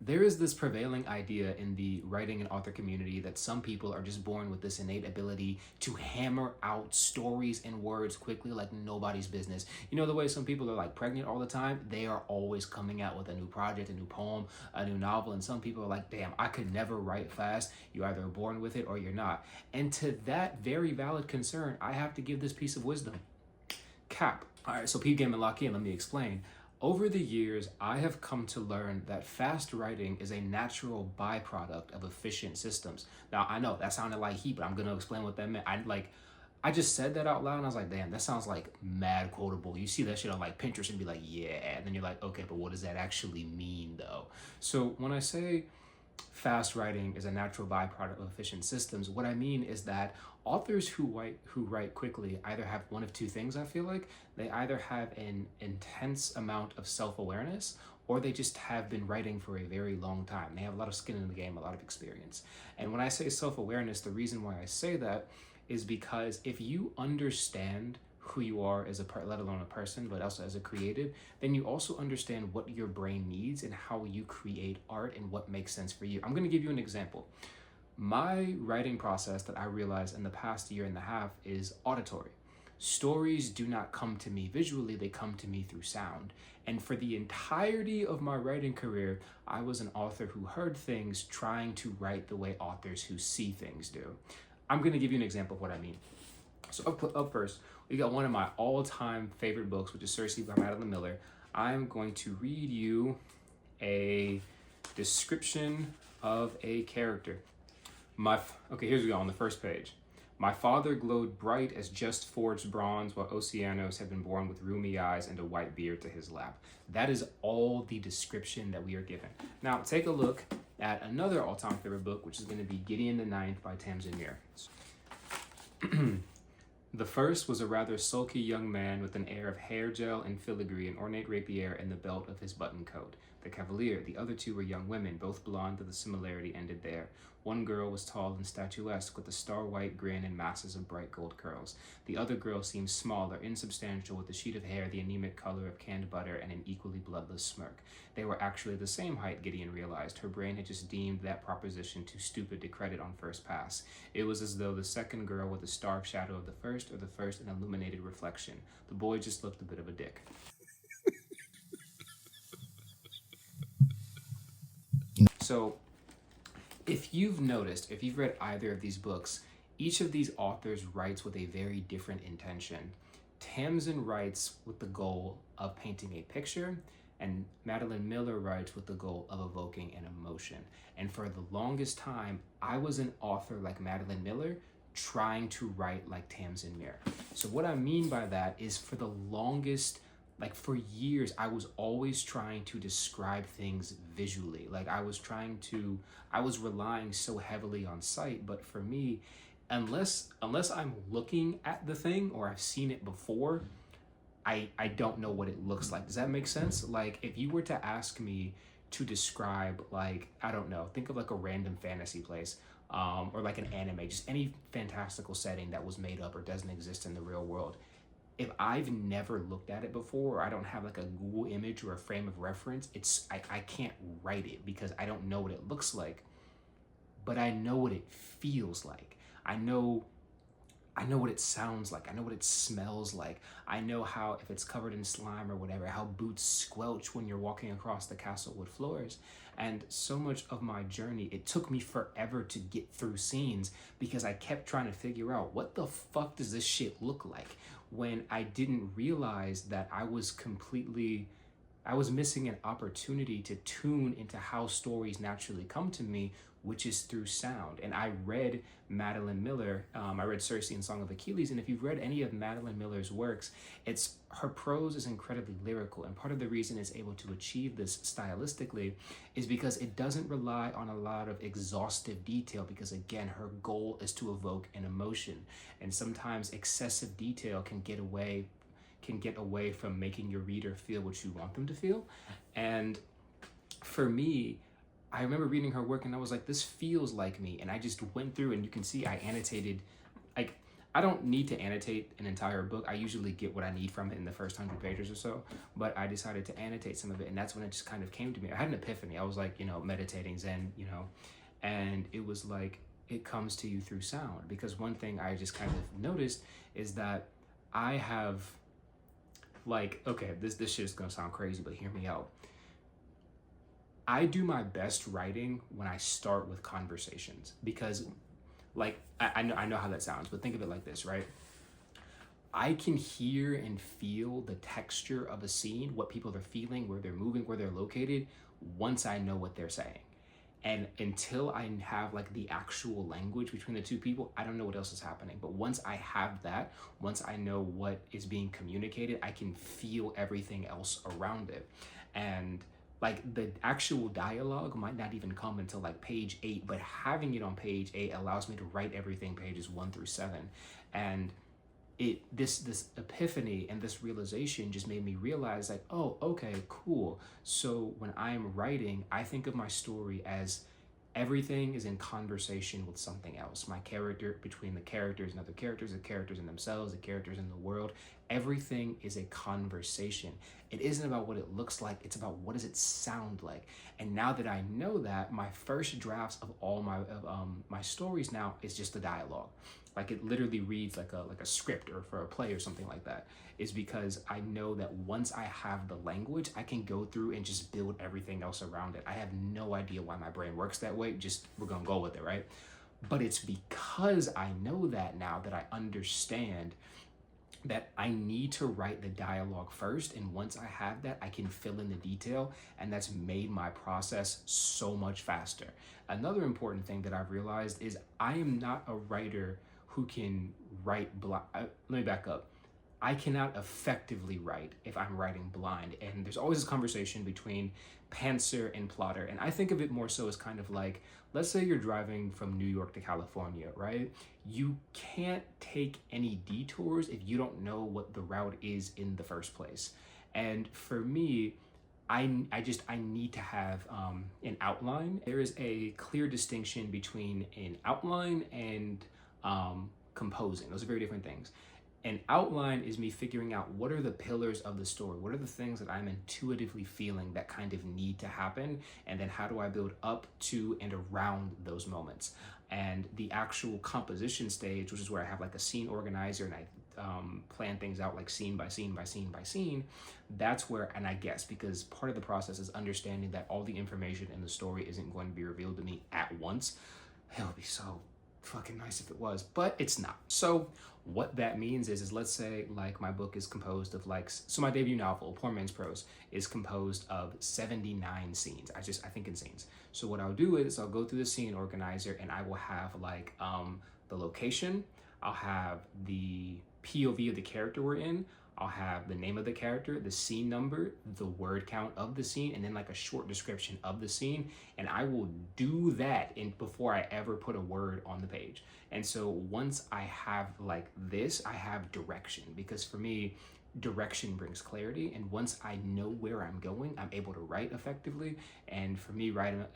there is this prevailing idea in the writing and author community that some people are just born with this innate ability to hammer out stories and words quickly like nobody's business. You know, the way some people are like pregnant all the time, they are always coming out with a new project, a new poem, a new novel, and some people are like, damn, I could never write fast. You're either born with it or you're not. And to that very valid concern, I have to give this piece of wisdom. Cap. All right, so peep game and lock in, let me explain. Over the years, I have come to learn that fast writing is a natural byproduct of efficient systems. Now, I know that sounded like heat, but I'm gonna explain what that meant. I just said that out loud and I was like, damn, that sounds like mad quotable. You see that shit on like Pinterest and be like, yeah, and then you're like, okay, but what does that actually mean though? So when I say fast writing is a natural byproduct of efficient systems, what I mean is that authors who write quickly either have one of two things. I feel like they either have an intense amount of self-awareness, or they just have been writing for a very long time. They have a lot of skin in the game, a lot of experience. And when I say self-awareness, the reason why I say that is because if you understand who you are as let alone a person, but also as a creative, then you also understand what your brain needs and how you create art and what makes sense for you. I'm going to give you an example. My writing process that I realized in the past year and a half is auditory. Stories do not come to me visually, they come to me through sound. And for the entirety of my writing career, I was an author who heard things trying to write the way authors who see things do. I'm going to give you an example of what I mean. So up first, we got one of my all-time favorite books, which is Circe by Madeline Miller. I'm going to read you a description of a character. Okay, here's we go on the first page. My father glowed bright as just forged bronze, while Oceanos had been born with rheumy eyes and a white beard to his lap. That is all the description that we are given. Now, take a look at another all-time favorite book, which is going to be Gideon the Ninth by Tamsin Muir. The first was a rather sulky young man with an air of hair gel and filigree, an ornate rapier in the belt of his button coat. The cavalier. The other two were young women, both blonde, though the similarity ended there. One girl was tall and statuesque, with a star-white grin and masses of bright gold curls. The other girl seemed smaller, insubstantial, with a sheet of hair the anemic color of canned butter and an equally bloodless smirk. They were actually the same height, Gideon realized. Her brain had just deemed that proposition too stupid to credit on first pass. It was as though the second girl were the stark shadow of the first, or the first an illuminated reflection. The boy just looked a bit of a dick. So, if you've noticed, if you've read either of these books, each of these authors writes with a very different intention. Tamsin writes with the goal of painting a picture, and Madeline Miller writes with the goal of evoking an emotion. And for the longest time, I was an author like Madeline Miller, trying to write like Tamsin Muir. So what I mean by that is for the longest, like for years, I was always trying to describe things visually. Like I was relying so heavily on sight, but for me, unless I'm looking at the thing or I've seen it before, I don't know what it looks like. Does that make sense? Like if you were to ask me to describe, like, I don't know, think of like a random fantasy place, or like an anime, just any fantastical setting that was made up or doesn't exist in the real world. If I've never looked at it before, or I don't have like a Google image or a frame of reference, I can't write it because I don't know what it looks like, but I know what it feels like. I know what it sounds like. I know what it smells like. I know how, if it's covered in slime or whatever, how boots squelch when you're walking across the castlewood floors. And so much of my journey, it took me forever to get through scenes because I kept trying to figure out what the fuck does this shit look like, when I didn't realize that I was missing an opportunity to tune into how stories naturally come to me, which is through sound. And I read Madeline Miller, I read Circe and Song of Achilles, and if you've read any of Madeline Miller's works, her prose is incredibly lyrical, and part of the reason it's able to achieve this stylistically is because it doesn't rely on a lot of exhaustive detail, because again, her goal is to evoke an emotion, and sometimes excessive detail can get away from making your reader feel what you want them to feel. And for me, I remember reading her work and I was like, this feels like me. And I just went through, and you can see I annotated, like I don't need to annotate an entire book. I usually get what I need from it in the first 100 pages or so, but I decided to annotate some of it, and that's when it just kind of came to me. I had an epiphany. I was like, meditating Zen, and it was like, it comes to you through sound. Because one thing I just kind of noticed is that I have, like, okay, this shit is gonna sound crazy, but hear me out. I do my best writing when I start with conversations, because like I know how that sounds, but think of it like this, right? I can hear and feel the texture of a scene, what people are feeling, where they're moving, where they're located, once I know what they're saying. And until I have like the actual language between the two people, I don't know what else is happening. But once I have that, once I know what is being communicated, I can feel everything else around it. And like the actual dialogue might not even come until like page 8, but having it on page 8 allows me to write everything pages 1 through 7. And this epiphany and this realization just made me realize, like, oh, okay, cool. So when I'm writing, I think of my story as everything is in conversation with something else. My character, between the characters and other characters, the characters in themselves, the characters in the world, everything is a conversation. It isn't about what it looks like, it's about what does it sound like. And now that I know that, my first drafts of all my stories now is just the dialogue. Like it literally reads like a script or for a play or something like that, is because I know that once I have the language, I can go through and just build everything else around it. I have no idea why my brain works that way. Just, we're gonna go with it, right? But it's because I know that now that I understand that I need to write the dialogue first. And once I have that, I can fill in the detail. And that's made my process so much faster. Another important thing that I've realized is I am not a writer who can write blind. Let me back up. I cannot effectively write if I'm writing blind. And there's always this conversation between pantser and plotter. And I think of it more so as kind of like, let's say you're driving from New York to California, right? You can't take any detours if you don't know what the route is in the first place. And for me, I need to have an outline. There is a clear distinction between an outline and composing. Those are very different things. An outline is me figuring out what are the pillars of the story, what are the things that I'm intuitively feeling that kind of need to happen, and then how do I build up to and around those moments. And the actual composition stage, which is where I have like a scene organizer and I plan things out like scene by scene by scene by scene, that's where, and I guess because part of the process is understanding that all the information in the story isn't going to be revealed to me at once. It would be so fucking nice if it was, but it's not. So what that means is let's say like my book is composed of like, so my debut novel, Poor Man's Prose, is composed of 79 scenes. I think in scenes. So what I'll do is I'll go through the scene organizer and I will have like the location, I'll have the POV of the character we're in, I'll have the name of the character, the scene number, the word count of the scene, and then like a short description of the scene. And I will do that before I ever put a word on the page. And so once I have like this, I have direction, because for me, direction brings clarity. And once I know where I'm going, I'm able to write effectively. And for me, writing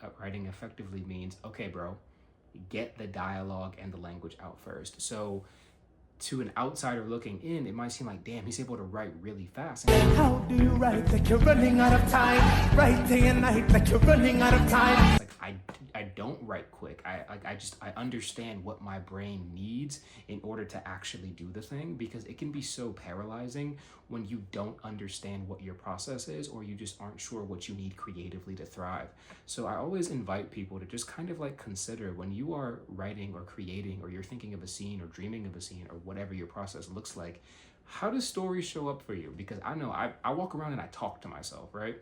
effectively means, okay, bro, get the dialogue and the language out first. So to an outsider looking in, it might seem like, damn, he's able to write really fast. How do you write like you're running out of time? Write day and night like you're running out of time. Like I don't write quick. I understand what my brain needs in order to actually do the thing, because it can be so paralyzing when you don't understand what your process is, or you just aren't sure what you need creatively to thrive. So I always invite people to just kind of like consider, when you are writing or creating, or you're thinking of a scene or dreaming of a scene or whatever your process looks like, how does stories show up for you? Because I know I walk around and I talk to myself, right?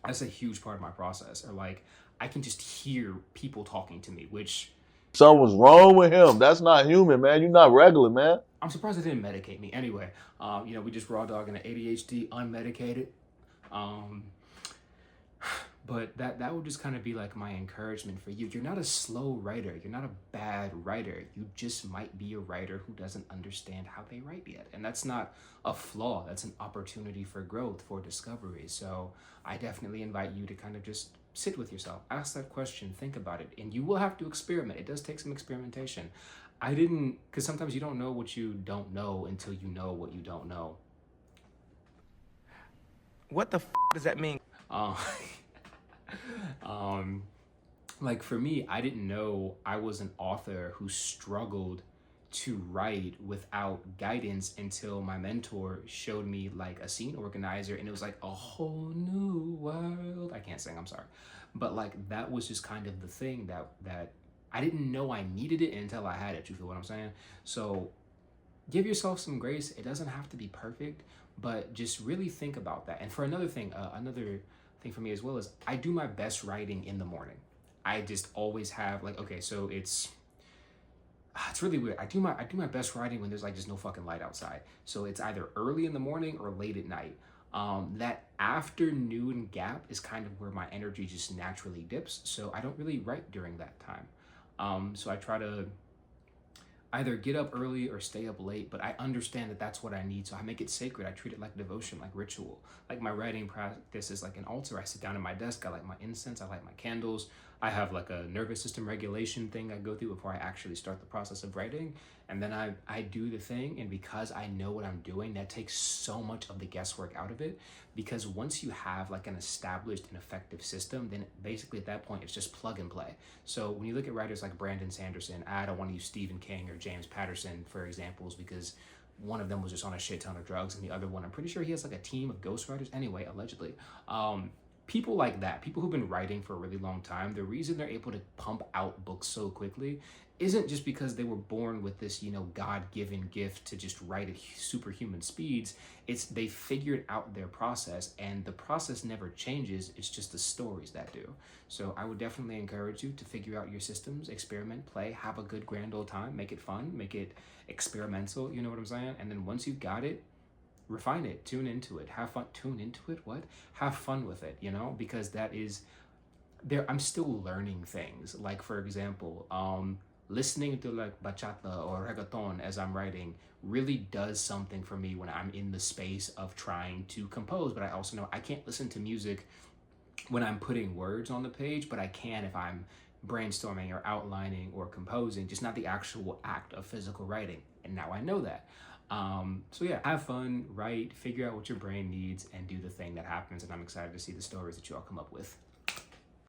That's a huge part of my process. Or like, I can just hear people talking to me, which... Something's wrong with him. That's not human, man. You're not regular, man. I'm surprised they didn't medicate me. Anyway, we just raw dogging an ADHD unmedicated. But that would just kind of be like my encouragement for you. You're not a slow writer. You're not a bad writer. You just might be a writer who doesn't understand how they write yet. And that's not a flaw. That's an opportunity for growth, for discovery. So I definitely invite you to kind of just sit with yourself, ask that question, think about it, and you will have to experiment. It does take some experimentation. I didn't, because sometimes you don't know what you don't know until you know what you don't know. What the does that mean? Um, um, like for me, I didn't know I was an author who struggled to write without guidance until my mentor showed me like a scene organizer, and it was like a whole new world. I can't sing, I'm sorry. But like that was just kind of the thing that I didn't know I needed it until I had it. You feel what I'm saying? So give yourself some grace. It doesn't have to be perfect, but just really think about that. And for another thing for me as well is I do my best writing in the morning. I just always have like, okay, so it's really weird. I do my best writing when there's like just no fucking light outside. So it's either early in the morning or late at night. That afternoon gap is kind of where my energy just naturally dips. So I don't really write during that time. So I try to either get up early or stay up late, but I understand that that's what I need. So I make it sacred. I treat it like devotion, like ritual. Like my writing practice is like an altar. I sit down at my desk. I light my incense. I light my candles. I have like a nervous system regulation thing I go through before I actually start the process of writing. And then I do the thing. And because I know what I'm doing, that takes so much of the guesswork out of it. Because once you have like an established and effective system, then basically at that point, it's just plug and play. So when you look at writers like Brandon Sanderson, I don't want to use Stephen King or James Patterson for examples because one of them was just on a shit ton of drugs, and the other one, I'm pretty sure he has like a team of ghostwriters anyway, allegedly. People like that, people who've been writing for a really long time, the reason they're able to pump out books so quickly isn't just because they were born with this, God-given gift to just write at superhuman speeds. It's they figured out their process, and the process never changes. It's just the stories that do. So I would definitely encourage you to figure out your systems, experiment, play, have a good grand old time, make it fun, make it experimental, you know what I'm saying? And then once you've got it, refine it, tune into it, have fun. Tune into it, what? Have fun with it, because that is there. I'm still learning things. Like for example, listening to like bachata or reggaeton as I'm writing really does something for me when I'm in the space of trying to compose. But I also know I can't listen to music when I'm putting words on the page, but I can if I'm brainstorming or outlining or composing, just not the actual act of physical writing. And now I know that. So yeah, have fun, write, figure out what your brain needs, and do the thing that happens. And I'm excited to see the stories that you all come up with.